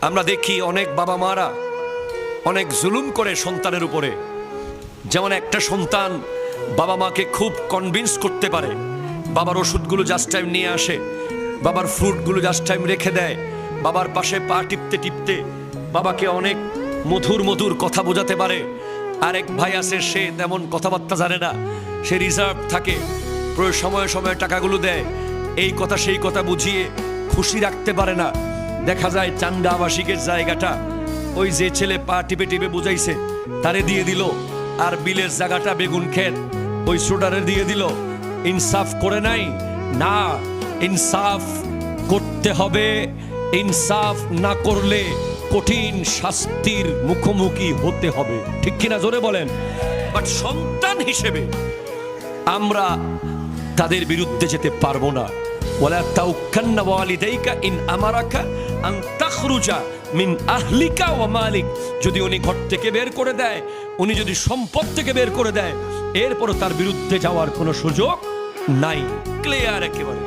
আমরা দেখি অনেক বাবা মারা অনেক জুলুম করে সন্তানের উপরে। যেমন একটা সন্তান বাবা মাকে খুব কনভিন্স করতে পারে, বাবার ওষুধগুলো জাস্ট টাইম নিয়ে আসে, বাবার ফ্রুটগুলো জাস্ট টাইম রেখে দেয়, বাবার পাশে পা টিপতে টিপতে বাবাকে অনেক মধুর মধুর কথা বোঝাতে পারে। আরেক ভাই আছে, সে তেমন কথাবার্তা জানে না, সে রিজার্ভ থাকে, সময়ে সময়ে টাকাগুলো দেয়, এই কথা সেই কথা বুঝিয়ে খুশি রাখতে পারে না। দেখা যায় চান্দা আবাসিকের জায়গাটা ওই যে ছেলে পা টিপে টিপে বুঝাইছে তারে দিয়ে দিল, আর বিলের জায়গাটা বেগুন ক্ষেত ওই সোডারে দিয়ে দিল। ইনসাফ করে নাই না, ইনসাফ করতে হবে। ইনসাফ না করলে কঠিন শাস্তির মুখোমুখি হতে হবে, ঠিক কিনা জোরে বলেন। বাট সন্তান হিসেবে আমরা তাদের বিরুদ্ধে যেতে পারবো না। ওয়ালা তাউক্কান্না ওয়ালিদাইকা ইন আমারাকা আন তাখরুজা মিন আহলিকা ওয়া মালিক, যদি উনি ঘর থেকে বের করে দেয়, উনি যদি সম্পদ থেকে বের করে দেয়, এরপরও তার বিরুদ্ধে যাওয়ার কোনো সুযোগ নাই। ক্লিয়ার একেবারে।